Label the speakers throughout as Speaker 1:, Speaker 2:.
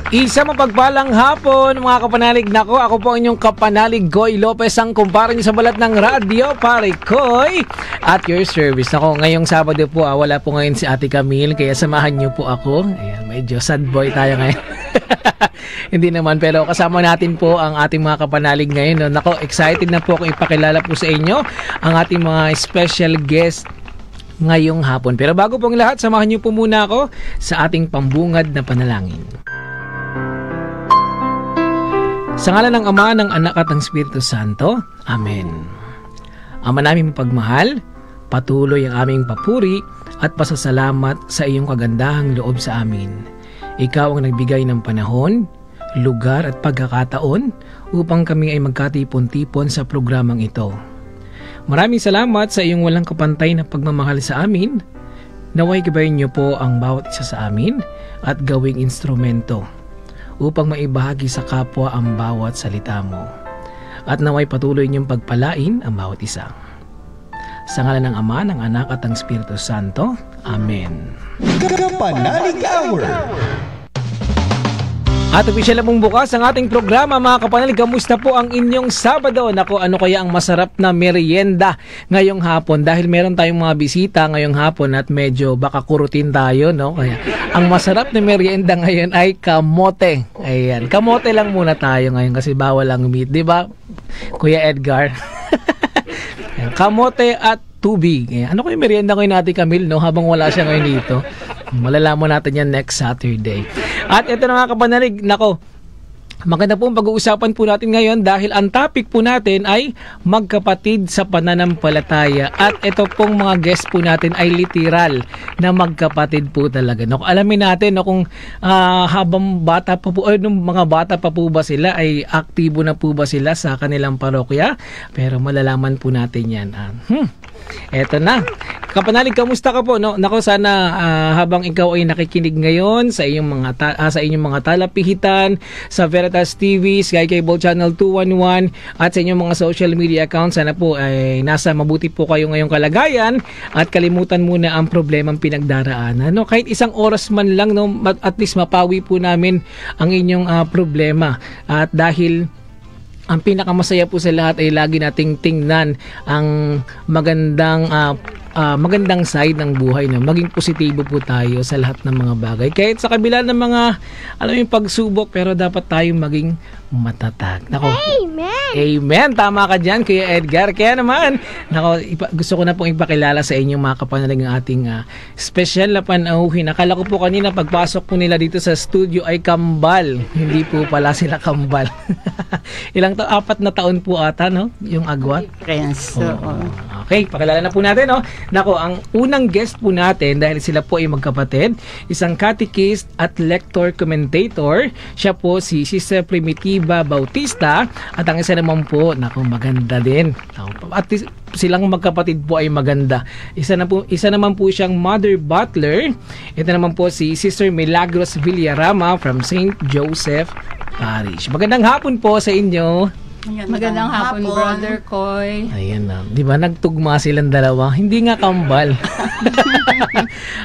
Speaker 1: Isa mapagpalang hapon mga kapanalig. Nako, ako po ang inyong kapanalig Goy Lopez, ang kumpara niyo sa balat ng radyo, pare Koy, at your service. Nako, ngayong Sabado po, wala po ngayon si Ate Camille, kaya samahan niyo po ako. Ayan, medyo sad boy tayo ngayon. Hindi naman, pero kasama natin po ang ating mga kapanalig ngayon. Nako, excited na po akong ipakilala po sa inyo ang ating mga special guest ngayong hapon. Pero bago pong lahat, samahan niyo po muna ako sa ating pambungad na panalangin. Sa ngalan ng Ama, ng Anak at ng Espiritu Santo. Amen. Ama namin mapagmahal, patuloy ang aming papuri at pasasalamat sa iyong kagandahang loob sa amin. Ikaw ang nagbigay ng panahon, lugar at pagkakataon upang kami ay magkatipon-tipon sa programang ito. Maraming salamat sa iyong walang kapantay na pagmamahal sa amin. Naway gabayin niyo po ang bawat isa sa amin at gawing instrumento upang maibahagi sa kapwa ang bawat salita mo. At naway patuloy niyong pagpalain ang bawat isa. Sa ngalan ng Ama, ng Anak at ng Espiritu Santo. Amen.
Speaker 2: Kapanalig Hour.
Speaker 1: At opisyal na pong bukas ang ating programa mga kapanalig. Kamusta po ang inyong Sabado? Naku, ano kaya ang masarap na merienda ngayong hapon? Dahil meron tayong mga bisita ngayong hapon at medyo baka kurutin tayo, no? Kaya ang masarap na merienda ngayon ay kamote. Ayan, kamote lang muna tayo ngayon kasi bawal ang meat, di ba, Kuya Edgar? Ayan, kamote at tubig. Ayan, ano kaya merienda ngayon natin, Camille, no? Habang wala siya ngayon dito. Malalaman natin yan next Saturday. At ito na mga kapanalig, nako, maganda po ang pag-uusapan po natin ngayon dahil ang topic po natin ay magkapatid sa pananampalataya. At ito pong mga guest po natin ay literal na magkapatid po talaga. No, alamin natin no, kung habang bata pa po, nung mga bata pa po ba sila ay aktibo na po ba sila sa kanilang parokya. Pero malalaman po natin yan. Eto na. Kapanalig, kamusta ka po? No? Nako, sana habang ikaw ay nakikinig ngayon sa inyong mga talapihitan, sa Veritas TV, Sky Cable Channel 211, at sa inyong mga social media accounts, sana po ay nasa mabuti po kayo ngayong kalagayan at kalimutan muna ang problemang pinagdaraanan. No? Kahit isang oras man lang, no, at least mapawi po namin ang inyong problema. At dahil ang pinakamasaya po sa lahat ay lagi nating tingnan ang magandang side ng buhay, na maging positibo po tayo sa lahat ng mga bagay. Kahit sa kabila ng mga pagsubok, pero dapat tayong maging matatag. Nako, Amen! Amen! Tama ka dyan, Kuya Edgar. Kaya naman, nako, gusto ko na pong ipakilala sa inyo mga kapanalig ng ating special na panauhin. Akala ko po kanina pagpasok po nila dito sa studio ay kambal. Hindi po pala sila kambal. Ilang 4 na taon po ata, no? Yung agwat. Okay, pakilala na po natin, no? Nako, ang unang guest po natin, dahil sila po ay magkapatid, isang catechist at lector commentator. Siya po si Sister Primitiva Bautista, at ang isa naman po, nako, maganda din. At silang magkapatid po ay maganda. Isa naman po siyang Mother Butler. Ito naman po si Sister Milagros Villarama from St. Joseph Parish. Magandang hapon po sa inyo.
Speaker 3: Magandang hapon, Brother Koy.
Speaker 1: Ayan na. Di ba nagtugma silang dalawa? Hindi nga kambal.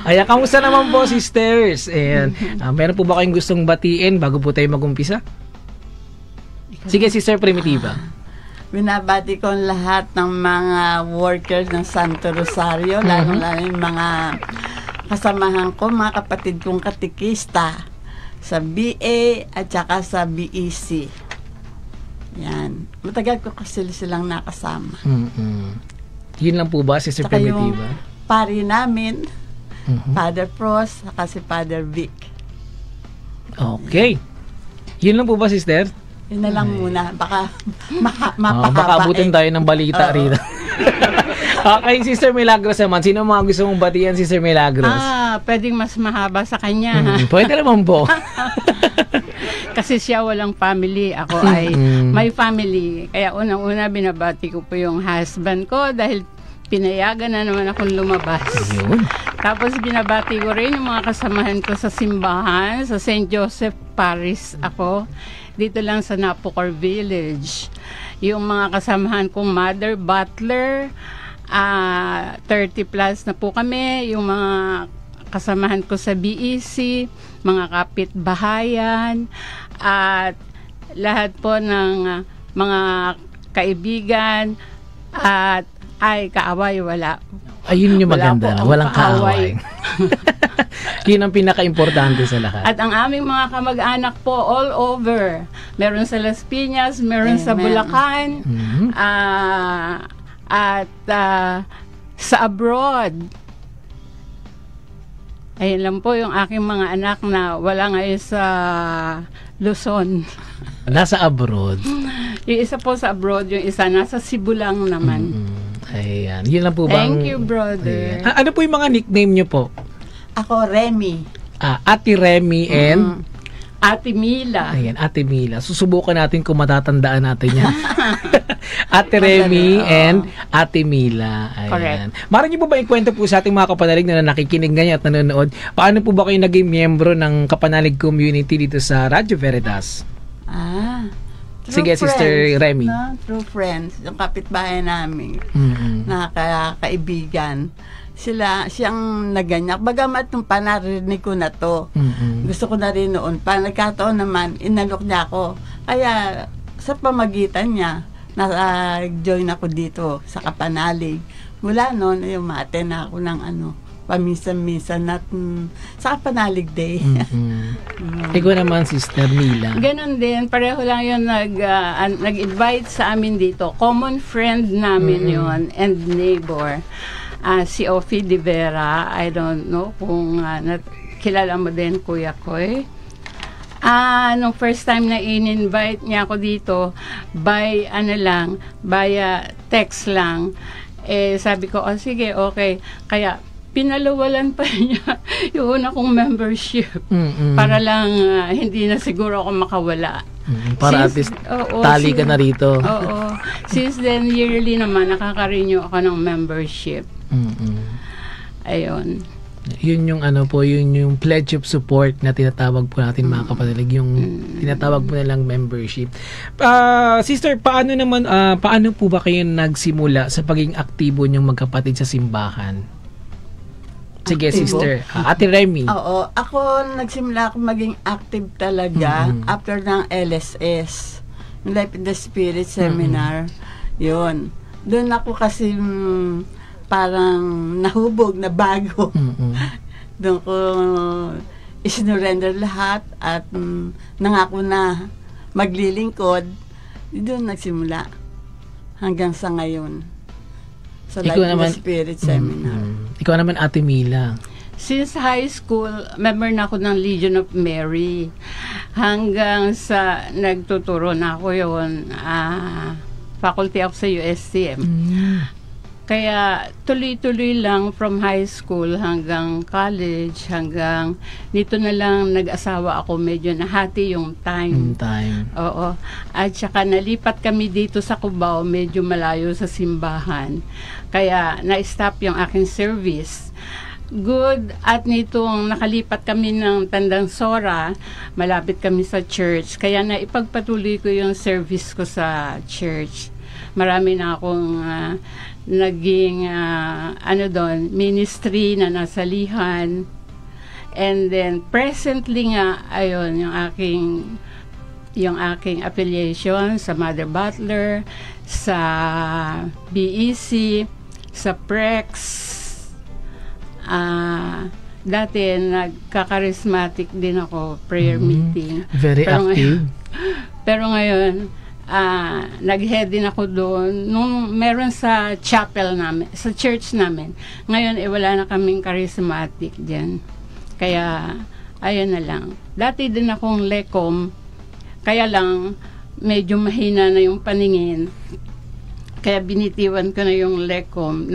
Speaker 1: Ayan, kamusta naman po, sisters? Ayan. Meron po ba kayong gustong batiin bago po tayo mag-umpisa? Sige, Sister Primitiva.
Speaker 3: Binabati ko ang lahat ng mga workers ng Santo Rosario, lalo-lalo yung mga kasamahan ko, mga kapatid kong katikista sa BA at saka sa BEC. Yan. Matagal ko kasi silang nakasama.
Speaker 1: Yun lang po ba, Sister
Speaker 3: saka
Speaker 1: Primitiva?
Speaker 3: Yung pari namin, Father Pros, saka si Father Vic.
Speaker 1: Okay. Yun lang po ba, Sister?
Speaker 3: Yun na lang muna. Baka mapahaba.
Speaker 1: Baka abutin tayo ng balita rito. Okay, Sister Milagros naman. Sino mga gusto mong batian, Sister Milagros?
Speaker 4: Pwedeng mas mahaba sa kanya.
Speaker 1: Pwede naman po.
Speaker 4: Kasi siya walang family. Ako ay may family. Kaya unang-una binabati ko po yung husband ko dahil pinayagan na naman akong lumabas. Tapos binabati ko rin yung mga kasamahan ko sa simbahan, sa St. Joseph Parish ako. Dito lang sa Napocor Village. Yung mga kasamahan kong Mother Butler, 30 plus na po kami. Yung mga kasamahan ko sa BEC, mga kapitbahayan, at lahat po ng mga kaibigan, at kaaway, wala.
Speaker 1: Ayun yung
Speaker 4: Wala
Speaker 1: maganda,
Speaker 4: po
Speaker 1: na
Speaker 4: ang
Speaker 1: walang kaaway.
Speaker 4: kaaway.
Speaker 1: Yun ang pinaka-importante sa lahat.
Speaker 4: At ang aming mga kamag-anak po all over. Meron sa Las Piñas, meron sa
Speaker 3: Amen.
Speaker 4: Bulacan,
Speaker 1: Mhm.
Speaker 4: at sa abroad. Ayun lang po yung aking mga anak na wala ngayon sa Luzon.
Speaker 1: Nasa abroad.
Speaker 4: Yung isa po sa abroad, yung isa nasa Cebu lang naman.
Speaker 1: Ayan. Yun lang po bang...
Speaker 4: Thank you, brother.
Speaker 1: Ayan. Ano po yung mga nickname nyo po?
Speaker 3: Ako, Remy.
Speaker 1: Ate Remy and...
Speaker 4: Ate Mila.
Speaker 1: Ayan, Ate Mila. Susubukan natin kung matatandaan natin yan. Ate Remy
Speaker 3: Oo.
Speaker 1: and Ate Mila. Ayan.
Speaker 4: Correct.
Speaker 1: Mara niyo po ba ikwento po sa ating mga kapanalig na nakikinig ngayon at nanonood? Paano po ba kayo naging miyembro ng kapanalig community dito sa Radyo Veritas?
Speaker 3: True
Speaker 1: Sige, Sister Remy.
Speaker 3: No? True friends. Yung kapitbahay namin.
Speaker 1: Mm-mm.
Speaker 3: Na kaibigan. Siyang naganyak. Bagamat nung panarinig ko na to,
Speaker 1: Mm-mm.
Speaker 3: gusto ko na rin noon. Nagkataon naman, inalok niya ako. Kaya, sa pamagitan niya, join ako dito sa kapanalig. Mula noon, umate na ako ng paminsan-minsan at sa kapanalig day.
Speaker 1: Ikaw naman, Sister Mila.
Speaker 4: Ganon din, pareho lang yun nag-invite sa amin dito. Common friend namin yun and neighbor. Si Ophie De Vera, I don't know kung kilala mo din, Kuya Koy. Nung first time na in-invite niya ako dito, by text lang, sabi ko, sige, okay. Kaya, pinaluwalan pa niya yung una kong membership. Para lang hindi na siguro ako makawala.
Speaker 1: Para at least tali ka na rito.
Speaker 4: Oo. Since then, yearly naman, nakaka-renew ako ng membership. Ayun.
Speaker 1: Yun yung yun yung pledge of support na tinatawag po natin mga kapanalig, yung tinatawag po nilang membership. Sister, paano po ba kayo nagsimula sa pagiging aktibo niyong magkapatid sa simbahan? Sige,
Speaker 3: Aktibo?
Speaker 1: Sister. Ate Remy.
Speaker 3: Oo. Ako, nagsimula ako maging active talaga after ng LSS. Life in the Spirit Seminar. Yun. Doon ako kasi parang nahubog na bago. Doon ko isinurrender lahat at nangako na maglilingkod. Doon nagsimula hanggang sa ngayon sa Life in the Spirit Seminar.
Speaker 1: Ikaw naman, Ate Mila.
Speaker 4: Since high school, member na ako ng Legion of Mary. Hanggang sa nagtuturo na ako yun, faculty ako sa USTM. Kaya tuloy-tuloy lang from high school hanggang college, hanggang dito na lang nag-asawa ako, medyo nahati yung time. Oo. At saka nalipat kami dito sa Cubao, medyo malayo sa simbahan. Kaya na-stop yung aking service. Good at nitong nakalipat kami ng Tandang Sora, malapit kami sa church. Kaya naipagpatuloy ko yung service ko sa church. Marami na akong naging ministry na nasalihan. And then presently nga ayun yung aking affiliation sa Mother Butler, sa BEC, sa PREX. Dati nagkakarismatic din ako, prayer meeting.
Speaker 1: Very active.
Speaker 4: Pero ngayon, nag-head din ako doon nung meron sa chapel namin, sa church namin. Ngayon, wala na kaming charismatic dyan. Kaya, ayun na lang. Dati din akong lekom, kaya lang, medyo mahina na yung paningin. Kaya binitiwan ko na yung lekom.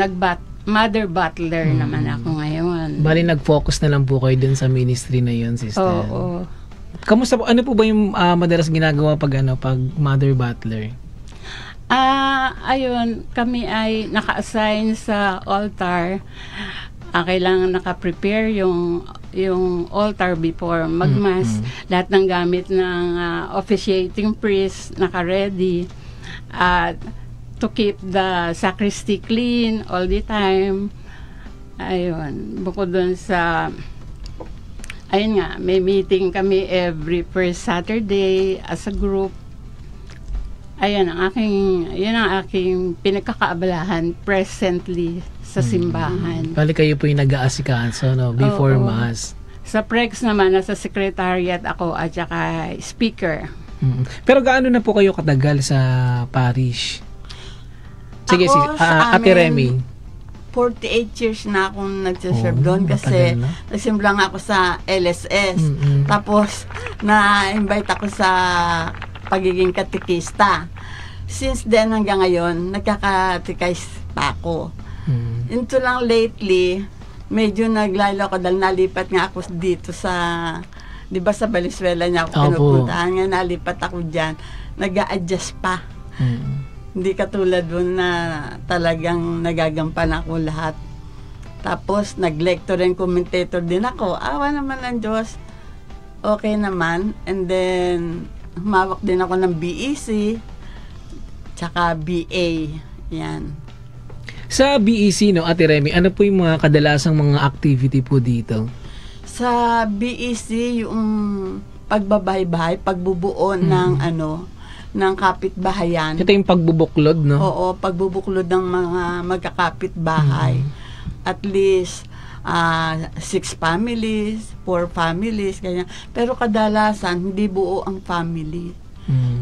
Speaker 4: Mother Butler naman ako ngayon.
Speaker 1: Bali, nag-focus na lang po kayo dun sa ministry na yun, Sister.
Speaker 4: Oo.
Speaker 1: Kamusta po? Ano po ba yung madalas ginagawa pag Mother Butler?
Speaker 4: Ayun, kami ay naka-assign sa altar. Kailangan naka-prepare yung altar before mag-mass. Lahat ng gamit ng officiating priest naka-ready. At to keep the sacristy clean all the time. Ayun, bukod dun sa, ayun nga, may meeting kami every first Saturday as a group. Yun ang aking pinagkakaabalahan presently sa simbahan.
Speaker 1: Bali kayo po yung nag-aasikaso, no? Before
Speaker 4: Oo.
Speaker 1: Mass.
Speaker 4: Sa Prex naman, nasa secretariat ako at saka speaker.
Speaker 1: Pero gaano na po kayo katagal sa parish? Sige,
Speaker 3: Ako, sa
Speaker 1: Ate
Speaker 3: amin,
Speaker 1: Remy.
Speaker 3: 48 years na akong nagsiserve doon
Speaker 1: matagal
Speaker 3: kasi
Speaker 1: na.
Speaker 3: nagsimula nga ako sa LSS.
Speaker 1: Mm-mm.
Speaker 3: Tapos, na-invite ako sa pagiging katikista. Since then hanggang ngayon, nagkakatikis pa ako. Ito lang lately, medyo naglalo ako dahil nalipat nga ako dito sa, di ba sa Valenzuela niya ako
Speaker 1: Opo.
Speaker 3: pinupuntahan. Nga nalipat ako dyan, nag-a-adjust pa. Hindi katulad doon na talagang nagagampan ako lahat. Tapos, nag-lecture and commentator din ako. Awa naman ng Diyos. Okay naman. And then, humawak din ako ng BEC, tsaka BA. Yan.
Speaker 1: Sa BEC, no, Ate Remy, ano po yung mga kadalasang mga activity po dito?
Speaker 3: Sa BEC, yung pagbabahay-bahay, pagbubuo ng ng kapitbahayan.
Speaker 1: Ito yung pagbubuklod, no?
Speaker 3: Oo, pagbubuklod ng mga magkakapit-bahay. At least 6 families, 4 families, ganyan. Pero kadalasan, hindi buo ang family.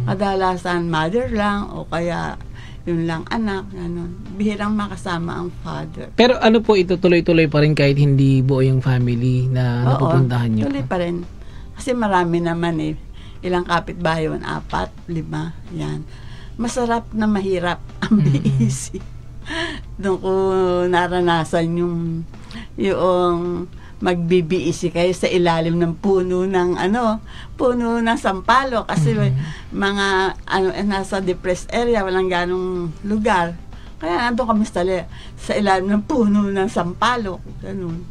Speaker 3: Kadalasan, mother lang o kaya yun lang anak, ganun. Bihirang makasama ang father.
Speaker 1: Pero ano po, ito tuloy-tuloy pa rin kahit hindi buo yung family na napupuntahan nyo?
Speaker 3: Tuloy pa rin. Kasi marami naman eh. Ilang kapitbahay yun? 4, 5, yan. Masarap na mahirap ang BEC. Doon ko naranasan yung magbibiisi kayo sa ilalim ng puno ng puno ng sampalo kasi mga nasa depressed area, walang ganong lugar. Kaya nandun kami sa ilalim ng puno ng sampalo, ganun.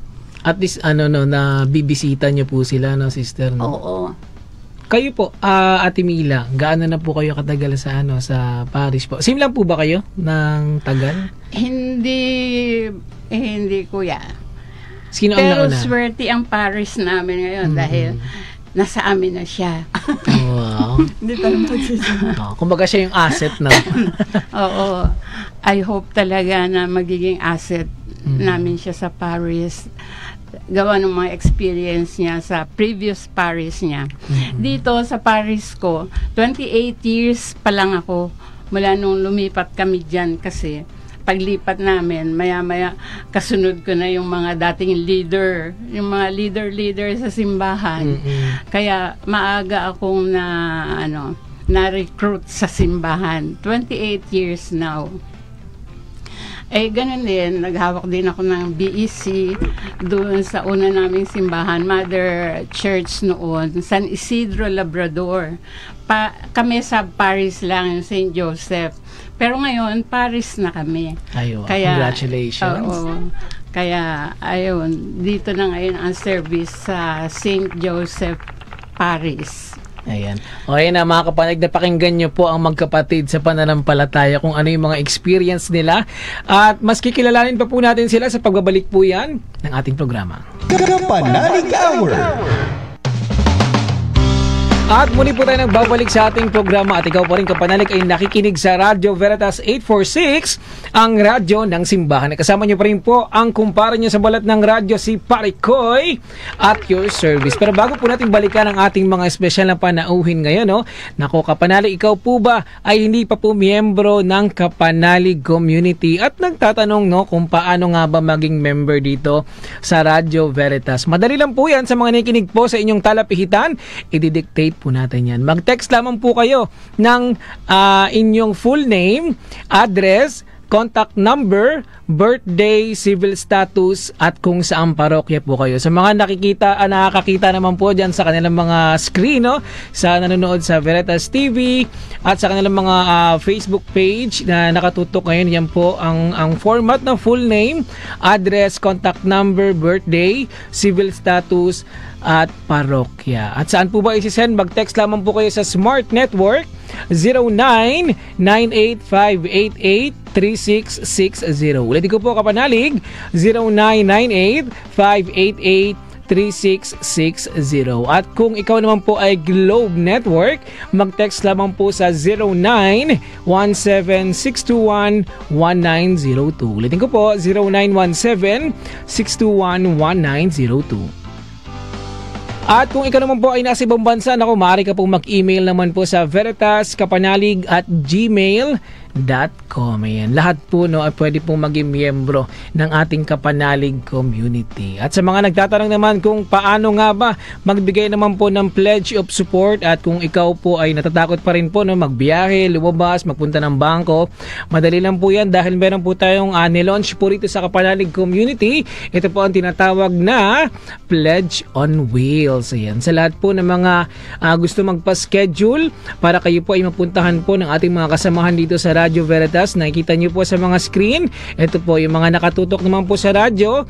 Speaker 1: At least na bibisita niyo po sila, no, sister, no?
Speaker 3: Oo.
Speaker 1: Kayo po, Ate Mila, gaano na po kayo katagal sa sa parish po? Same lang po ba kayo ng tagal?
Speaker 4: Hindi kuya.
Speaker 1: Sino ang
Speaker 4: Pero
Speaker 1: nauna?
Speaker 4: swerte ang parish namin ngayon dahil nasa amin na siya.
Speaker 1: Wow.
Speaker 3: Hindi pa naman magsisimula.
Speaker 1: Kumbaga siya yung asset, no?
Speaker 4: Oo. I hope talaga na magiging asset namin siya sa parish. Gawa ng mga experience niya sa previous parish niya. Dito sa parish ko, 28 years pa lang ako mula nung lumipat kami dyan kasi paglipat namin, maya-maya kasunod ko na yung mga dating leader, yung mga leader sa simbahan. Kaya maaga akong na-recruit sa simbahan. 28 years now. Ganun din, naghawak din ako ng BEC doon sa una naming simbahan, Mother Church noon, San Isidro, Labrador. Kami sub-parish lang yung St. Joseph. Pero ngayon, parish na kami.
Speaker 1: Ayun, congratulations.
Speaker 4: Oo. Kaya, ayun, dito na ngayon ang service sa St. Joseph Parish.
Speaker 1: Ayan. O ayan na mga kapanig, napakinggan nyo po ang magkapatid sa pananampalataya kung ano yung mga experience nila. At mas kikilalanin pa po natin sila sa pagbabalik po yan ng ating programa.
Speaker 2: Kapanalig Hour.
Speaker 1: At muli po tayo nagbabalik sa ating programa at ikaw pa rin kapanalig ay nakikinig sa Radio Veritas 846, ang radyo ng simbahan. Kasama niyo pa rin po ang kumpara niyo sa balat ng radyo, si Parikoy at your service. Pero bago po natin balikan ang ating mga espesyal na panauhin ngayon, no? Nako kapanalig, ikaw po ba ay hindi pa po miyembro ng Kapanalig Community at nagtatanong, no, kung paano nga ba maging member dito sa Radio Veritas? Madali lang po yan sa mga nakikinig po sa inyong talapihitan. I-dictate po natin yan. Mag-text lamang po kayo ng inyong full name, address, contact number, birthday, civil status, at kung saan parokya po kayo. Sa mga nakakakita naman po dyan sa kanilang mga screen, no? Sa nanonood sa Veritas TV at sa kanilang mga Facebook page na nakatutok ngayon, yan po ang format ng full name, address, contact number, birthday, civil status, at parokya. At saan po ba isi-send? Mag-text lamang po kayo sa Smart Network 0998-588 0998-588-3660. Ulitin ko po kapanalig, 0998-588-3660. At kung ikaw naman po ay Globe Network, mag-text lamang po sa 0917-621-1902. Ulitin ko po, 0917-621-1902. At kung ikaw naman po ay nasa ibang bansa, maaari ka pong mag-email naman po sa veritaskapanalig@gmail.com. Ayan. Lahat po ay pwede pong maging miyembro ng ating Kapanalig community. At sa mga nagtatanong naman kung paano nga ba magbigay naman po ng pledge of support, at kung ikaw po ay natatakot pa rin po magbiyahe, lumabas, magpunta ng bangko, madali lang po yan dahil meron po tayong nilaunch po rito sa Kapanalig community. Ito po ang tinatawag na Pledge on Wheels. Ayan. Sa lahat po ng mga gusto magpa-schedule para kayo po ay mapuntahan po ng ating mga kasamahan dito sa Radyo Veritas, nakikita nyo po sa mga screen. Ito po yung mga nakatutok naman po sa radyo.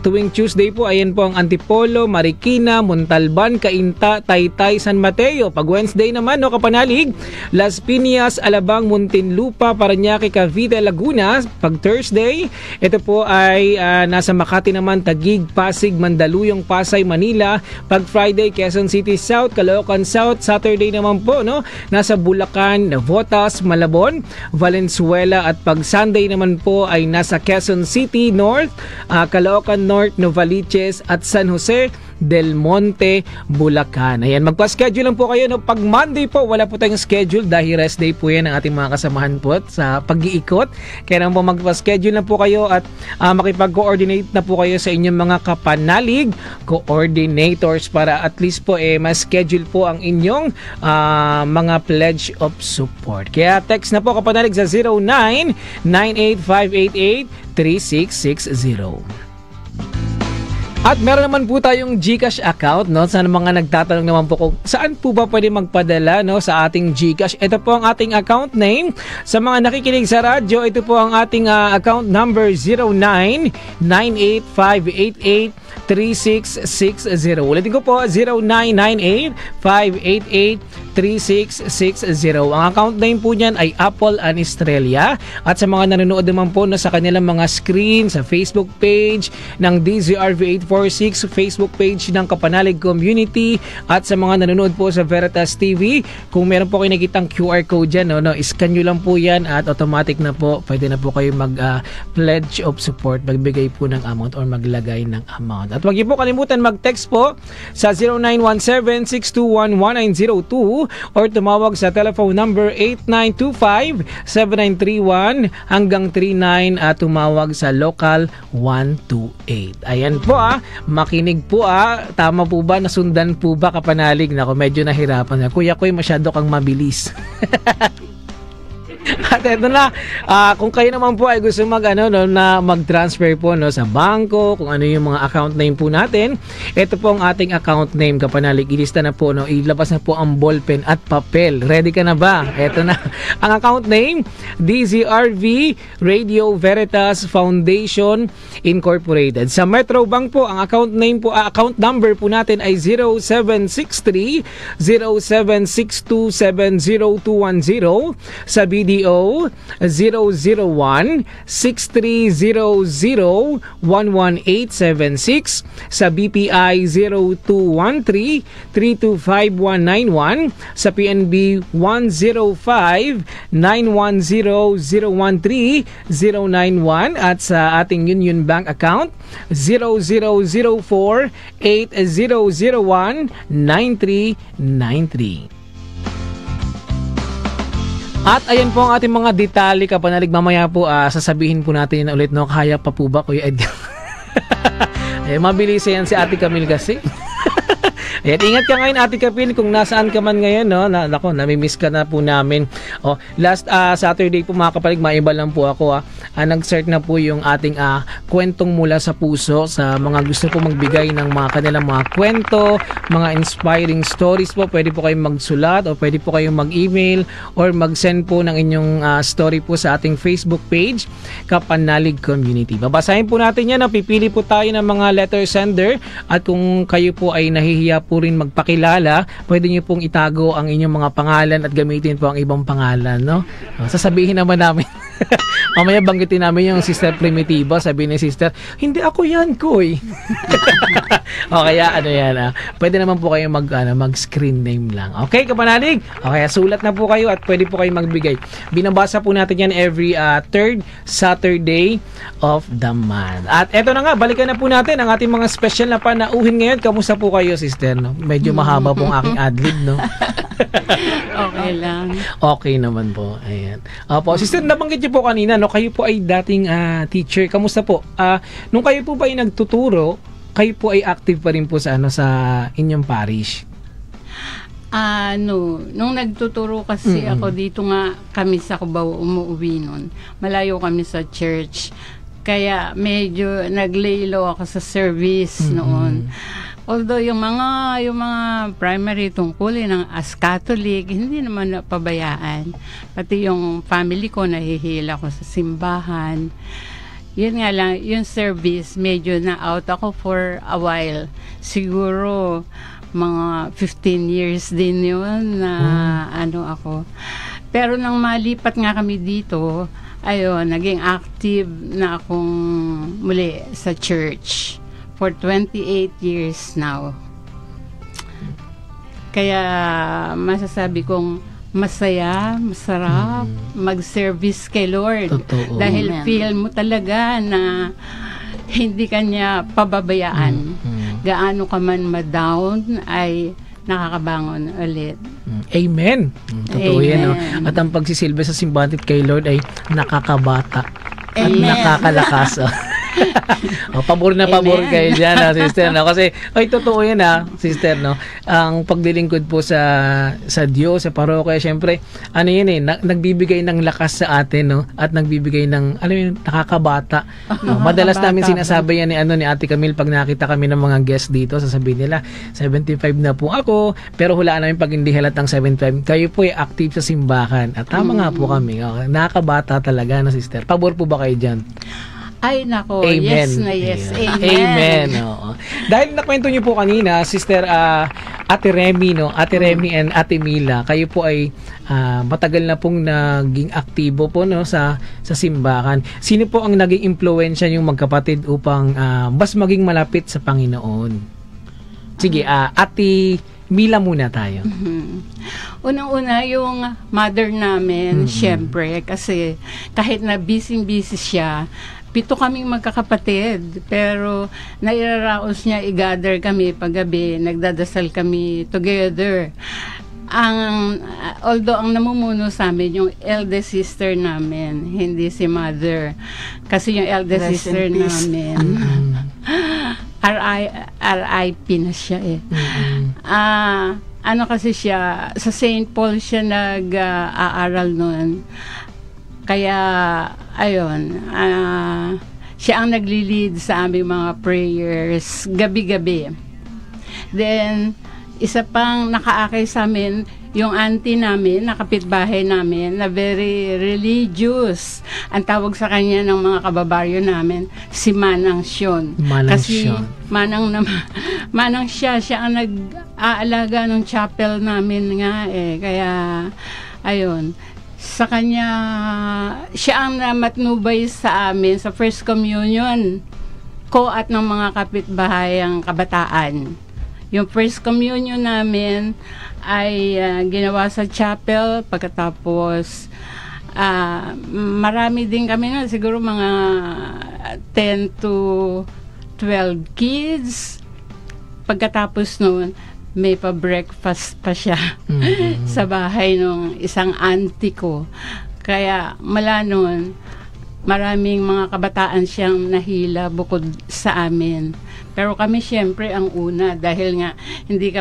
Speaker 1: Tuwing Tuesday po, ayan po ang Antipolo, Marikina, Montalban, Cainta, Taytay, San Mateo. Pag Wednesday naman, Kapanalig, Las Piñas, Alabang, Muntinlupa, Parañaque, Cavite, Laguna. Pag Thursday, ito po ay nasa Makati naman, Taguig, Pasig, Mandaluyong, Pasay, Manila. Pag Friday, Quezon City South, Caloocan South. Saturday naman po, nasa Bulacan, Navotas, Malabon, Valenzuela. At pag Sunday naman po ay nasa Quezon City North, Caloocan North, Novaliches at San Jose del Monte, Bulacan. Ayan, magpa-schedule lang po kayo. Pag Monday po, wala po tayong schedule dahil rest day po yan ng ating mga kasamahan po sa pag-iikot. Kaya naman po magpa-schedule lang po kayo at makipag-coordinate na po kayo sa inyong mga Kapanalig coordinators para at least po ma-schedule po ang inyong mga pledge of support. Kaya text na po Kapanalig sa 0998-588-3660. At meron naman po tayong GCash account, sa mga nagtatanong naman po kung saan po ba pwede magpadala sa ating GCash. Ito po ang ating account name. Sa mga nakikinig sa radyo, ito po ang ating account number 0998-588-3660. Ulitin ko po, 0998-588-3660. Ang account name po niyan ay Apple and Estrella. At sa mga nanonood naman po sa kanilang mga screen, sa Facebook page ng DZRV846, Facebook page ng Kapanalig Community, at sa mga nanonood po sa Veritas TV, kung meron po kayo nakitang QR code dyan, scan nyo lang po yan at automatic na po, pwede na po kayo mag-pledge of support, magbigay po ng amount or maglagay ng amount. At huwag niyo po kalimutan mag-text po sa 0917-621-1902 or tumawag sa telephone number 8925-7931 hanggang 39 at tumawag sa local 128. Ayan po makinig po tama po ba, nasundan po ba Kapanalig? Nako, medyo nahirapan. Kuya Koy, masyado kang mabilis. At ito na, kung kayo naman po ay gusto na mag-transfer po sa bangko, kung ano yung mga account name po natin, ito po ang ating account name Kapanalig. Ilista na po, ilabas na po ang ballpen at papel. Ready ka na ba? Ito na. Ang account name, DZRV Radio Veritas Foundation Incorporated. Sa Metro Bank po, ang account name po, account number po natin ay 0763-0762-70210. Sa BDO 001-6300-11876. Sa BPI 0213-325-191. Sa PNB 105-910-013-091. At sa ating Union Bank account 0004-8001-9393. At ayan po ang ating mga detalye Kapanalig. Mamaya po sasabihin po natin ulit, kaya pa po ba Kuya Ed? Mabilis yan si Ate Camille kasi. Ayan, ingat ka ngayon Ate Kapil kung nasaan ka man ngayon, namimiss ka na po namin. Last Saturday po mga Kapanalig, maiba lang po ako. Nag-start na po yung ating kwentong mula sa puso sa mga gusto po magbigay ng mga kanilang mga kwento, mga inspiring stories po. Pwede po kayong magsulat o pwede po kayong mag-email or mag-send po ng inyong story po sa ating Facebook page, Kapanalig Community. Babasahin po natin yan. Pipili po tayo ng mga letter sender at kung kayo po ay nahihiya po rin magpakilala, pwede nyo pong itago ang inyong mga pangalan at gamitin po ang ibang pangalan. Sasabihin naman namin Mamaya banggitin namin yung Sister Primitiva. Sabi ni Sister, hindi ako yan, Koy. O kaya ano yan, pwede naman po kayo mag-screen name lang. Okay, kapanalig? O kaya sulat na po kayo at pwede po kayo magbigay. Binabasa po natin yan every third Saturday of the month. At eto na nga, balikan na po natin ang ating mga special na panauhin ngayon. Kamusta po kayo, Sister? No? Medyo mahaba pong aking adlib, no?
Speaker 4: Okay lang.
Speaker 1: Okay naman po. Ayan. Opo, Sister, nabanggit niyo po kanina, no, kayo po ay dating teacher. Kamusta po? Nung kayo po ba ay nagtuturo, kayo po ay active pa rin po sa sa inyong parish?
Speaker 4: Nung nagtuturo kasi ako dito nga kami sa Cubao umuwi nun. Malayo kami sa church. Kaya medyo nag-lay-low ako sa service noon. Although yung mga primary tungkulin ng as Catholic, hindi naman napabayaan. Pati yung family ko, nahihila ko sa simbahan. Yun nga lang, yung service, medyo na-out ako for a while. Siguro, mga 15 years din yun na ako. Pero nang malipat nga kami dito, ayun, naging active na akong muli sa church. For 28 years now. Kaya masasabi kong masaya, masarap mag-service kay Lord.
Speaker 1: Totoo.
Speaker 4: Dahil
Speaker 3: Amen.
Speaker 4: feel mo talaga na hindi kanya pababayaan. Gaano ka man ma-down ay nakakabangon ulit.
Speaker 1: Amen. Totoo
Speaker 4: Amen.
Speaker 1: yan. No? At ang pagsisilbi sa simbahan kay Lord ay nakakabata. At
Speaker 3: Amen.
Speaker 1: nakakalakas. Pabor na pabor
Speaker 3: Amen.
Speaker 1: kayo dyan, Sister. No? Kasi, totoo yan, Sister. No? Ang paglilingkod po sa Diyos, sa parokya, syempre, nagbibigay ng lakas sa atin, no? At nagbibigay ng, nakakabata. No? Madalas namin sinasabi yan ni Ate Camille pag nakita kami ng mga guests dito, sasabihin nila, 75 na po ako, pero hulaan namin pag hindi halatang 75, kayo po ay active sa simbahan. At tama nga po kami. Okay? Nakakabata talaga, Sister. Pabor po ba kayo dyan?
Speaker 4: Ay, nako.
Speaker 1: Amen.
Speaker 4: Yes na yes.
Speaker 1: Ayan.
Speaker 4: Amen.
Speaker 1: Amen. Oo. Dahil nakwento niyo po kanina, Sister Ate Remy, no? Ate Remy and Ate Mila, kayo po ay matagal na pong naging aktibo po, no, sa simbahan. Sino po ang naging impluwensya yung magkapatid upang mas maging malapit sa Panginoon? Sige, Ate Mila muna tayo.
Speaker 4: Unang-una, yung mother namin, syempre, kasi kahit na busy-busy siya, 7 kaming magkakapatid, pero nairaraos niya, i-gather kami paggabi, nagdadasal kami together. Although ang namumuno sa amin, yung eldest sister namin, hindi si mother. Kasi yung eldest
Speaker 3: Rest
Speaker 4: sister
Speaker 3: in peace.
Speaker 4: namin, RIP na siya eh. Kasi siya, sa St. Paul siya nag-aaral noon. Kaya, ayun, siya ang nagli-lead sa aming mga prayers gabi-gabi. Then, isa pang nakaakay sa amin, yung auntie namin, nakapitbahay namin, na very religious. Ang tawag sa kanya ng mga kababaryo namin, si Manang Sion.
Speaker 1: Manang
Speaker 4: Kasi
Speaker 1: Sion.
Speaker 4: Manang siya ang nag-aalaga ng chapel namin nga eh. Kaya, ayun, sa kanya, siya ang namatnubay sa amin sa First Communion ko at ng mga kapitbahayang kabataan. Yung First Communion namin ay ginawa sa chapel, pagkatapos marami din kami na, siguro mga 10 to 12 kids. Pagkatapos noon, may pa-breakfast pa siya sa bahay ng isang auntie ko. Kaya mula noon, maraming mga kabataan siyang nahila bukod sa amin. Pero kami siyempre ang una dahil nga hindi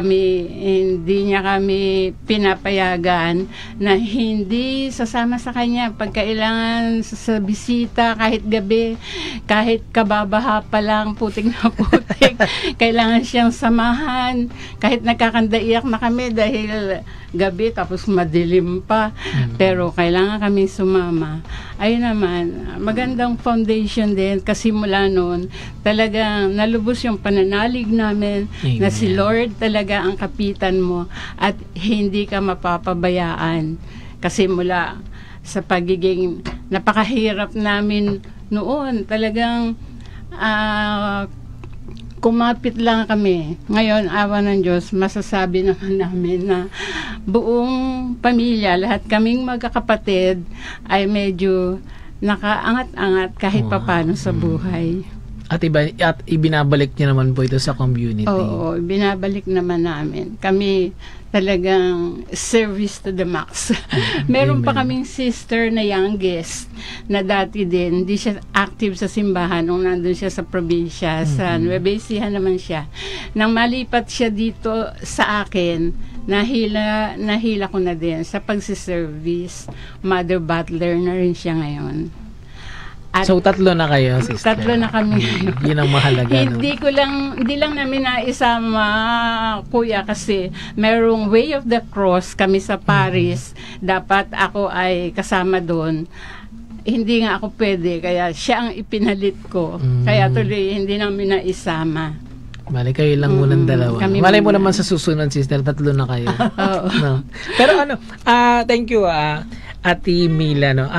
Speaker 4: niya kami pinapayagan na hindi sasama sa kanya pagkailangan sa bisita kahit gabi, kahit kababaha pa lang, putik na putik. Kailangan siyang samahan kahit nagkakandaiyak na kami dahil gabi tapos madilim pa. Pero kailangan kami sumama. Ayun naman, magandang foundation din kasi mula noon talagang nalubos yung pananalig namin.
Speaker 1: Amen.
Speaker 4: Na si Lord talaga ang kapitan mo at hindi ka mapapabayaan. Kasi mula sa pagiging napakahirap namin noon. Talagang kumapit lang kami. Ngayon, awa ng Diyos, masasabi naman namin na buong pamilya, lahat kaming magkakapatid ay medyo nakaangat-angat kahit papano sa buhay.
Speaker 1: At ibinabalik niyo naman po ito sa community.
Speaker 4: Oo, binabalik naman namin. Kami talagang service to the max. Meron pa kaming sister na youngest na dati din, hindi siya active sa simbahan nung nandun siya sa probinsya. Sa Nueva Ecija naman siya. Nang malipat siya dito sa akin, nahila ko na din sa pagsiservice. Mother Butler na rin siya ngayon. At
Speaker 1: So, 3 na kayo, sister.
Speaker 4: 3 na kami.
Speaker 1: Yun ang mahalaga. No?
Speaker 4: Hindi lang namin naisama, kuya, kasi merong Way of the Cross kami sa Paris. Dapat ako ay kasama doon. Hindi nga ako pwede, kaya siya ang ipinalit ko. Kaya tuloy, hindi namin naisama.
Speaker 1: Bali, kayo lang munang dalawa. Malay mo naman sa susunod, sister, 3 na kayo.
Speaker 4: Oo.
Speaker 1: No? Pero thank you, Ate Mila, no?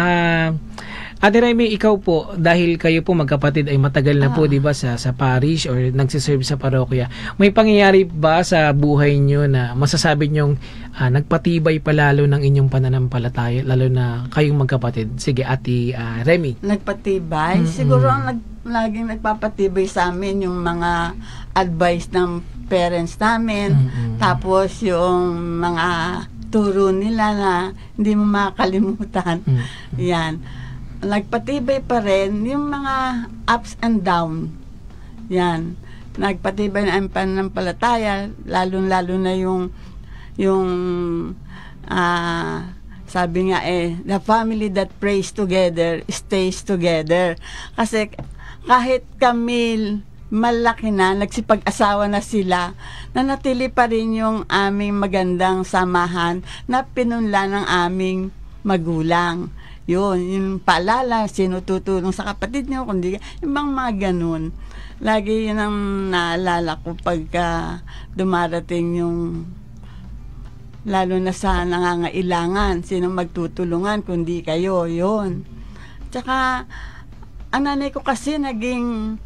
Speaker 1: Ate Remy, ikaw po, dahil kayo po magkapatid ay matagal na po, di ba, sa parish or nagsiserve sa parokya, may pangyayari ba sa buhay nyo na masasabi nyong nagpatibay palalo ng inyong pananampalataya, lalo na kayong magkapatid? Sige, Ate Remy.
Speaker 3: Nagpatibay? Siguro ang laging nagpapatibay sa amin yung mga advice ng parents namin, tapos yung mga turo nila na hindi mo makakalimutan. Yan. Nagpatibay pa rin yung mga ups and down. Yan. Nagpatibay na ang pananampalataya, lalo na yung sabi nga the family that prays together stays together. Kasi kahit kami malaki na, nagsipag-asawa na sila, nanatili pa rin yung aming magandang samahan na pinunla ng aming magulang. Yung paalala, sino tutulong sa kapatid niyo, kundi yung mga ganun. Lagi yun ang naalala ko pagka dumarating yung lalo na sa nangangailangan, sino magtutulungan kundi kayo, yun. Tsaka ang nanay ko kasi naging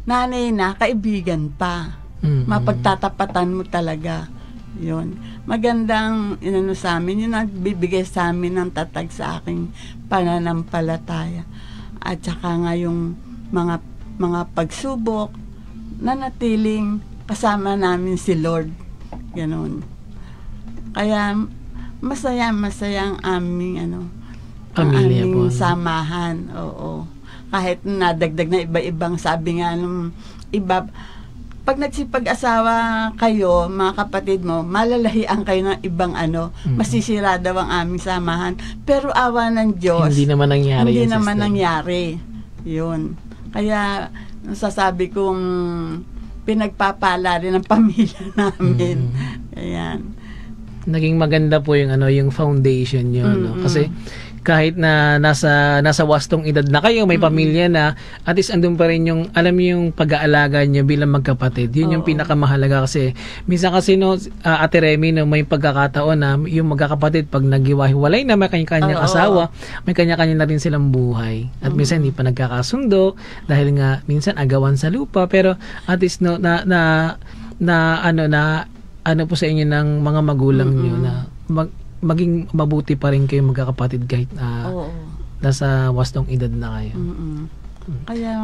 Speaker 3: nanay na, kaibigan pa. Mapagtatapatan mo talaga. Yun. Magandang sa amin, yun ang bibigay sa amin ng tatag sa aking pananampalataya. At saka nga yung mga pagsubok, nanatiling kasama namin si Lord. Ganon. Kaya masaya ang aming
Speaker 1: Pamilya po.
Speaker 3: Samahan. Oo. Kahit nadagdag na iba-ibang, sabi nga nung iba, pag nagsipag-asawa kayo, mga kapatid mo, malalahian kayo ng ibang masisira daw ang aming samahan. Pero awa ng Diyos,
Speaker 1: hindi naman nangyari.
Speaker 3: Hindi naman nangyari. Yun. Kaya, sasabi kong pinagpapala rin ang pamilya namin. Ayan.
Speaker 1: Naging maganda po yung foundation nyo, no? Kasi kahit na nasa wastong edad na kayo, may pamilya na, at least andun pa rin yung, alam niyo yung pag-aalaga niyo bilang magkapatid. Yun yung pinakamahalaga kasi, minsan kasi Ate Remy, may pagkakataon na yung magkakapatid, pag naghiwa-hiwalay na, may kanya-kanyang asawa, may kanya-kanya na rin silang buhay. At minsan hindi pa nagkakasundo, dahil nga, minsan agawan sa lupa, pero at least ano po sa inyo ng mga magulang niyo na maging mabuti pa rin kayo magkakapatid kahit nasa wastong edad na kayo.
Speaker 3: Kaya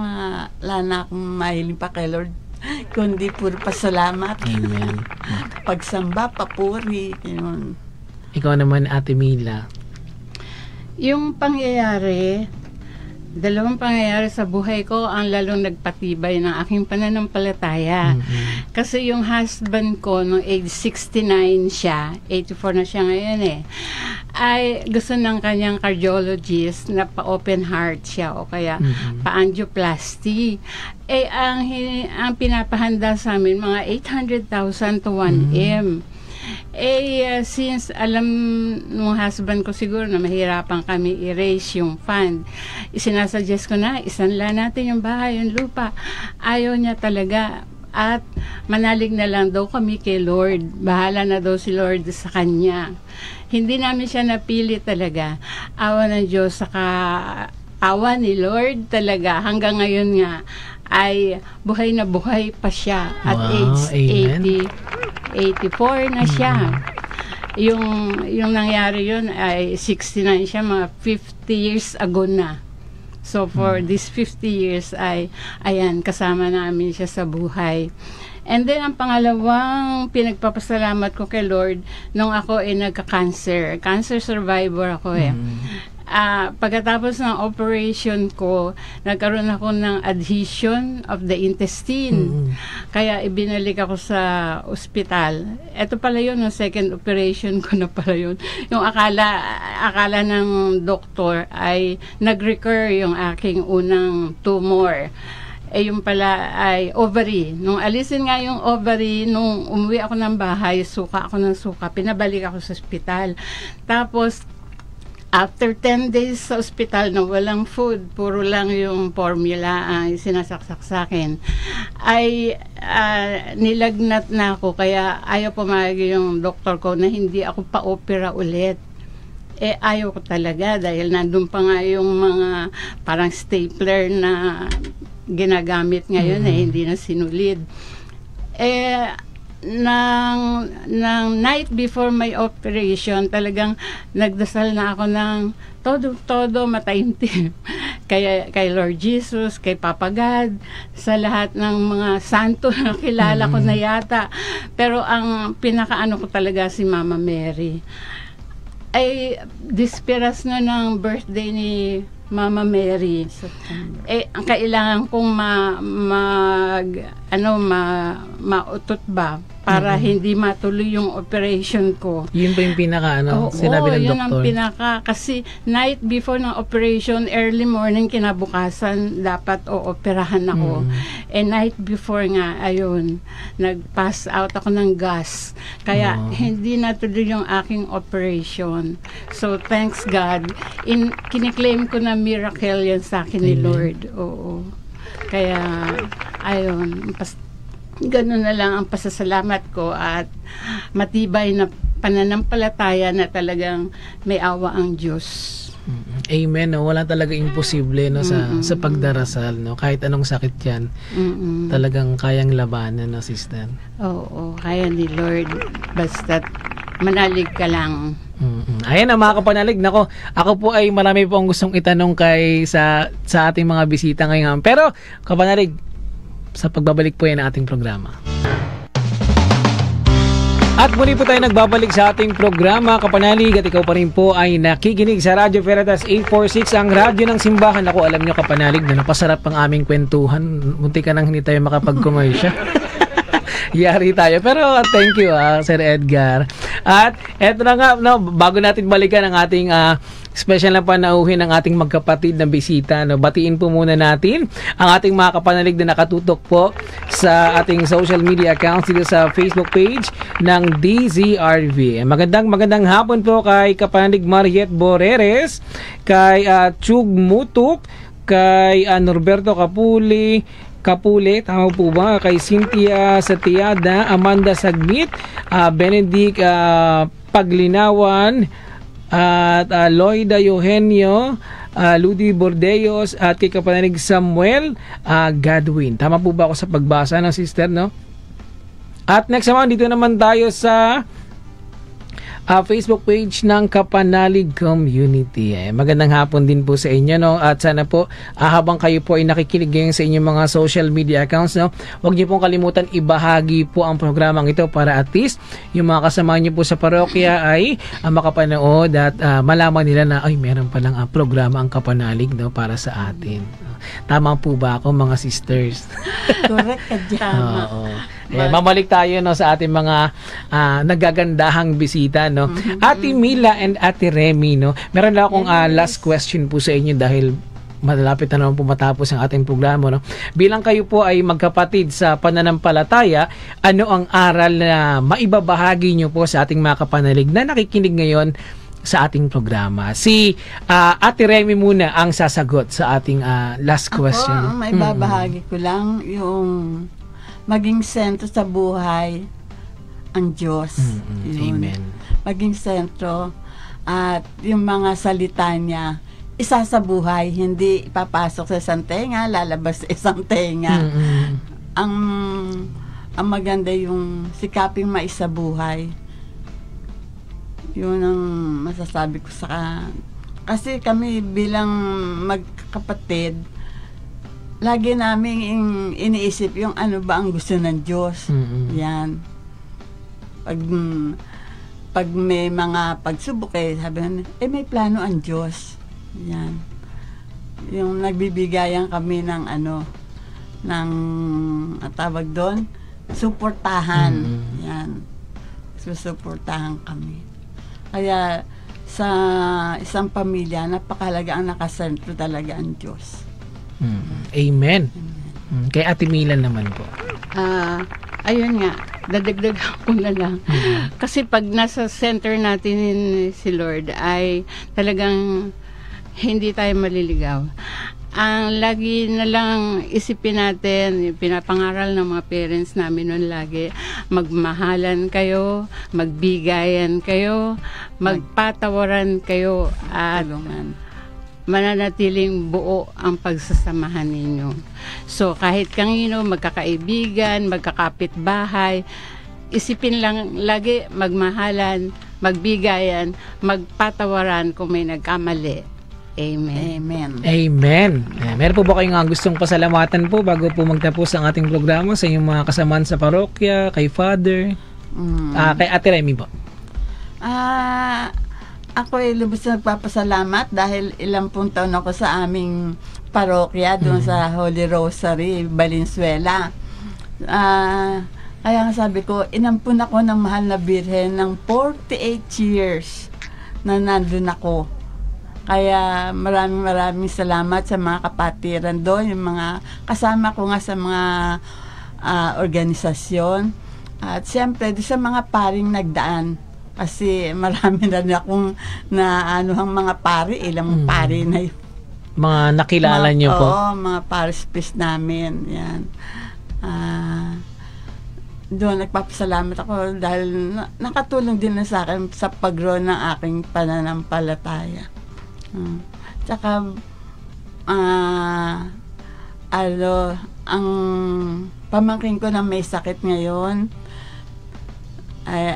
Speaker 3: wala na akong mahiling pa kay Lord, kundi puro pasalamat.
Speaker 1: Amen.
Speaker 3: Pagsamba, papuri. Yun.
Speaker 1: Ikaw naman, Ate Mila.
Speaker 4: Yung pangyayari, 2 pangyayari sa buhay ko ang lalong nagpatibay ng aking pananampalataya. Kasi yung husband ko, nung age 69 siya, 84 na siya ngayon ay gusto ng kanyang cardiologist na pa-open heart siya o kaya pa-angioplasty. Ang pinapahanda sa amin, mga 800,000 to 1M. Since alam ng husband ko siguro na mahirapan kami i-raise yung fund, isinasuggest ko na, isanla natin yung bahay, yung lupa. Ayaw niya talaga. At manalig na lang daw kami kay Lord. Bahala na daw si Lord sa kanya. Hindi namin siya napili talaga. Awa ng Diyos, saka awa ni Lord talaga. Hanggang ngayon nga ay buhay na buhay pa siya. At
Speaker 1: Wow,
Speaker 4: age
Speaker 1: amen.
Speaker 4: 84 na siya. Yung nangyari yun ay 69 siya, mga 50 years ago na. So for this 50 years ay ayan, kasama namin siya sa buhay. And then ang pangalawang pinagpapasalamat ko kay Lord nung ako ay nagka-cancer. Cancer survivor ako eh. Pagkatapos ng operation ko, nagkaroon ako ng adhesion of the intestine. Kaya ibinalik ako sa ospital. Ito pala yun, yung second operation ko na pala yun. Yung akala ng doktor ay nag-recur yung aking unang tumor. Yung pala ay ovary. Nung alisin nga yung ovary, nung umuwi ako ng bahay, suka ako ng suka, pinabalik ako sa ospital. Tapos, after 10 days sa ospital na walang food, puro lang yung formula ay sinasaksak sa akin, ay nilagnat na ako, kaya ayaw pumayag yung doktor ko na hindi ako pa-opera ulit. Ayaw ko talaga dahil nandun pa nga yung mga parang stapler na ginagamit ngayon hindi na sinulid. Nang night before my operation, talagang nagdasal na ako ng todo mataimtim. Kay Lord Jesus, kay Papa God, sa lahat ng mga santo na kilala ko na yata. Pero ang pinakaano ko talaga si Mama Mary. Ay, dispiras na ng birthday ni Mama Mary. Ang kailangan kong mautot ba para hindi matuloy yung operation ko.
Speaker 1: Yun ba yung pinaka sinabi ng
Speaker 4: yun
Speaker 1: doktor?
Speaker 4: ang pinaka. Kasi night before ng operation, early morning kinabukasan, dapat ooperahan ako. Night before nga, ayun, nag-pass out ako ng gas. Kaya hindi natuloy yung aking operation. So thanks God. Kiniklaim ko na miracle yan sa akin ni Lord. Oo. Kaya, ayun, ganun na lang ang pasasalamat ko at matibay na pananampalataya na talagang may awa ang Diyos.
Speaker 1: Amen. No? Wala talaga imposible no sa pagdarasal, no. Kahit anong sakit 'yan. Talagang kayang labanan, no, sister.
Speaker 4: Oo, kaya ni Lord. Basta manalig ka lang.
Speaker 1: Ayan ang mga kapanalig. Nako, ako po ay marami po ang gustong itanong sa ating mga bisita ngayon. Pero kapanalig, sa pagbabalik po yan ng ating programa. At muli po tayo nagbabalik sa ating programa, kapanalig, at ikaw pa rin po ay nakikinig sa Radyo Veritas 846, ang radyo ng simbahan. Ako, alam nyo kapanalig, na napasarap ang aming kwentuhan. Munti ka nang hindi tayo makapag-commercial. Yari tayo. Pero thank you, Sir Edgar. At eto na nga, no, bago natin balikan ang ating special na panauhin ng ating magkapatid na bisita, no, batiin po muna natin ang ating mga kapanalig na nakatutok po sa ating social media accounts dito sa Facebook page ng DZRV. Magandang hapon po kay kapanalig Mariette Boreres, kay Chug Mutuk, kay Norberto Kapule, tama po ba? Kay Cynthia Satiada, Amanda Sagbit, Benedict Paglinawan, at Loida Eugenio, Ludi Bordeos, at kay kapanalig Samuel Godwin. Tama po ba ako sa pagbasa ng sister, no? At next naman, dito naman tayo sa Facebook page ng Kapanalig Community. Magandang hapon din po sa inyo, no? At sana po habang kayo po ay nakikinig ngayon sa inyong mga social media accounts, no, huwag niyo pong kalimutan ibahagi po ang programang ito para at least yung mga kasama niyo po sa parokya ay makapanood at malaman nila na ay meron palang programa ang Kapanalig, no, para sa atin. Tama po ba ako, mga sisters?
Speaker 3: Correct ka dyan.
Speaker 1: Oo. Mamalik tayo, no, sa ating mga nagagandahang bisita, no. Ate Mila and Ate Remy, no. Meron lang akong last question po sa inyo dahil malapit na naman po matapos ang ating programa, no. Bilang kayo po ay magkapatid sa pananampalataya, ano ang aral na maibabahagi nyo po sa ating mga kapanalig na nakikinig ngayon sa ating programa? Si Ate Remy muna ang sasagot sa ating last question.
Speaker 3: Ako, may babahagi ko lang yung maging sentro sa buhay ang Diyos. Yun.
Speaker 1: Amen.
Speaker 3: Maging sentro at yung mga salita niya isa sa buhay, hindi ipapasok sa isang tenga, lalabas sa isang tenga. Ang maganda yung sikaping maisabuhay. Yun ang masasabi ko sa kasi kami bilang magkakapatid, lagi namin iniisip yung ano ba ang gusto ng Diyos. Yan. Pag may mga pagsubok sabi namin, may plano ang Diyos. Yan. Yung nagbibigayan kami ng ng tawag doon, suportahan. Yan. Susuportahan kami. Kaya sa isang pamilya, napakalaga ang nakasentro talaga ang Diyos.
Speaker 1: Amen. Kay Ate Mila naman po.
Speaker 4: Ayun nga, dadagdag ko na lang. Kasi pag nasa center natin si Lord ay talagang hindi tayo maliligaw. Ang lagi na lang isipin natin, pinapangaral ng mga parents namin noon lagi, magmahalan kayo, magbigayan kayo, magpatawaran kayo, at mananatiling buo ang pagsasamahan ninyo. So, kahit kanino, magkakaibigan, magkakapitbahay, isipin lang lagi, magmahalan, magbigayan, magpatawaran kung may nagkamali. Amen.
Speaker 3: Amen.
Speaker 1: Amen. Meron po ba kayong gustong pasalamatan po bago po magtapos ang ating programa sa inyong mga kasamaan sa parokya, kay Father, kay Ate Remy po?
Speaker 3: Ako ay lubos na nagpapasalamat dahil ilang taon ako sa aming parokya doon sa Holy Rosary, Valenzuela. Kaya nga sabi ko, inampun ako ng Mahal na Birhen ng 48 years na nandun ako. Kaya maraming salamat sa mga kapatiran doon, yung mga kasama ko nga sa mga organisasyon. At siyempre, doon sa mga paring nagdaan. Kasi marami na akong mga pari, ilang pari na yun.
Speaker 1: Mga nakilala niyo po?
Speaker 3: Oo, mga parispis namin. Yan. Doon nagpapasalamat ako dahil nakatulong din na sa akin sa pag-grow ng aking pananampalataya. Tsaka ang pamangkin ko na may sakit ngayon ay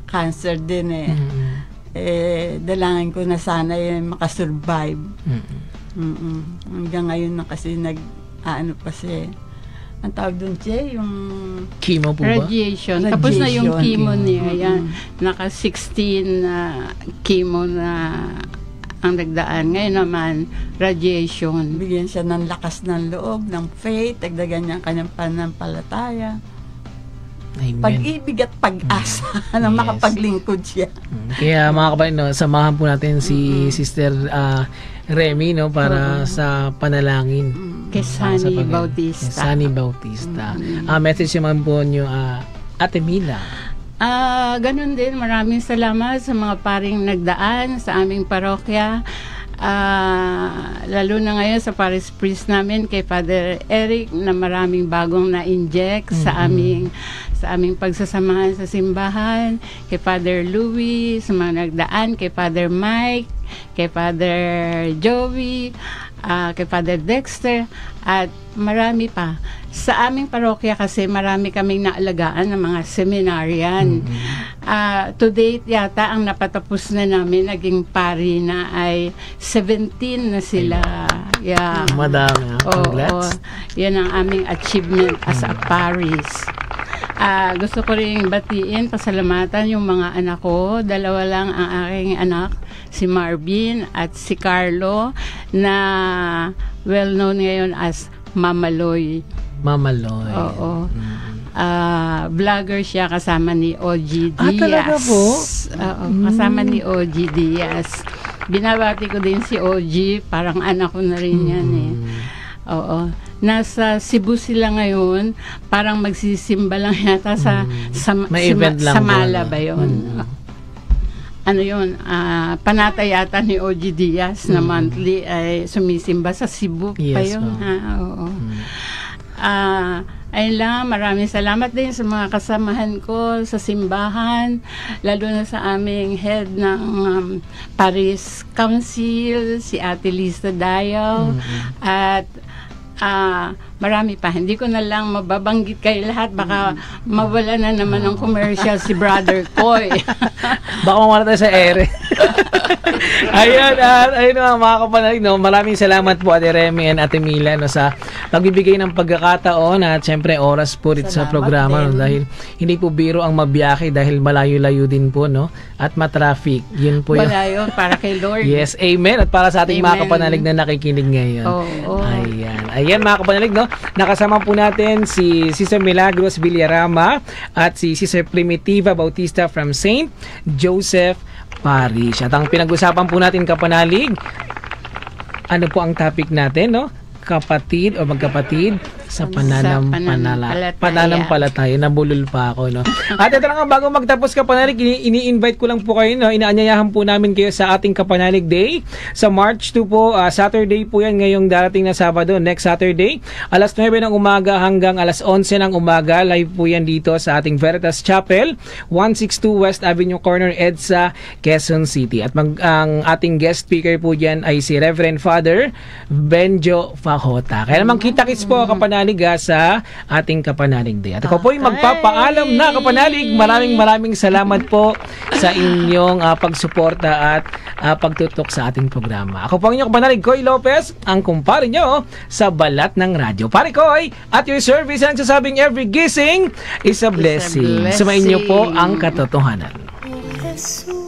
Speaker 3: cancer din dalangin ko na sana makasurvive. Hanggang ngayon na kasi pa siya. Ang tawag doon siya, yung
Speaker 1: chemo po ba?
Speaker 4: Radiation. Tapos na yung chemo niya. Yan. Naka 16 chemo na ang nagdaan. Ngayon naman, radiation.
Speaker 3: Bigyan siya ng lakas ng loob, ng faith, dagdagan niya ang kanyang pananampalataya.
Speaker 1: Amen.
Speaker 3: Pag-ibig at pag-asa na makapaglingkod siya.
Speaker 1: Kaya mga kapatid, samahan po natin si Sister Remy para sa panalangin.
Speaker 4: Kay Sunny Bautista.
Speaker 1: Sunny Bautista. Message naman po niyo, Ate Mila.
Speaker 4: Ganun din, maraming salamat sa mga paring nagdaan sa aming parokya. Lalo na ngayon sa parish priest namin kay Father Eric na maraming bagong na-inject sa aming pagsasamahan sa simbahan, kay Father Louis, sa mga nagdaan, kay Father Mike, kay Father Joey, kay Father Dexter, at marami pa. Sa aming parokya kasi marami kaming naalagaan ng mga seminaryan. To date yata ang napatapos na namin, naging pari na ay 17 na sila. Yeah.
Speaker 1: Madami. Congrats.
Speaker 4: Yan ang aming achievement as a paris. Gusto ko rin batiin, pasalamatan yung mga anak ko. Dalawa lang ang aking anak, si Marvin at si Carlo, na well-known ngayon as Mama Loy.
Speaker 1: Mama Loy.
Speaker 4: Oo. Vlogger siya kasama ni OG Diaz.
Speaker 1: Talaga po?
Speaker 4: Oo, kasama ni OG Diaz. Binabati ko din si OG, parang anak ko na rin yan Oo. Nasa Cebu sila ngayon, parang magsisimba lang yata sa Mala ba yun? Ano yun, panata yata ni OG Diaz na monthly ay sumisimba sa Cebu pa yun. Oo. Ayun lang, maraming salamat din sa mga kasamahan ko sa simbahan, lalo na sa aming head ng Paris Council, si Ate Lisa Dayaw, at marami pa. Hindi ko na lang mababanggit kayo lahat. Baka mawala na naman ng commercial si Brother Koy.
Speaker 1: Baka mawala tayo sa ere. Ayun, ayun mga kapanalig, no? Maraming salamat po Ate Remy and Ate Mila, no, sa pagbibigay ng pagkakataon at syempre oras po dito sa
Speaker 3: Salamat
Speaker 1: programa, no,
Speaker 3: din.
Speaker 1: dahil hindi po biro ang mabiyahe dahil malayo-layo din po, no, at matraffic. Yun po
Speaker 4: Wala yun, para kay Lord.
Speaker 1: Yes, amen. At para sa ating mga
Speaker 4: Amen.
Speaker 1: kapanalig na nakikinig ngayon.
Speaker 4: Oo.
Speaker 1: Ayan mga kapanalig, no? Nakasama po natin si Sister Milagros Villarama at si Sister Primitiva Bautista from St. Joseph Parish. At ang pinag-usapan po natin kapanalig, ano po ang topic natin, no? Kapatid o magkapatid sa pananampalataya. Nabulol pa ako, no? At ito na nga, bago magtapos kapanalig, ini-invite ko lang po kayo, no? Inaanyayahan po namin kayo sa ating Kapanalig Day sa March 2 po, Saturday po yan ngayong darating na Sabado, next Saturday, alas 9 ng umaga hanggang alas 11 ng umaga. Live po yan dito sa ating Veritas Chapel, 162 West Avenue Corner, EDSA, Quezon City. At ang ating guest speaker po dyan ay si Reverend Father Benjo Fajota. Kaya naman kita-kits po kapanalig sa ating Kapanalig Day. At ako po ay magpapaalam na kapanalig. Maraming salamat po sa inyong pagsuporta at pagtutok sa ating programa. Ako po ang inyong kapanalig, Koy Lopez, ang kumpare nyo sa balat ng radyo. Pare Koy, at your service ang sasabing every gising is a blessing. Sumayin nyo po ang katotohanan.
Speaker 5: Jesus.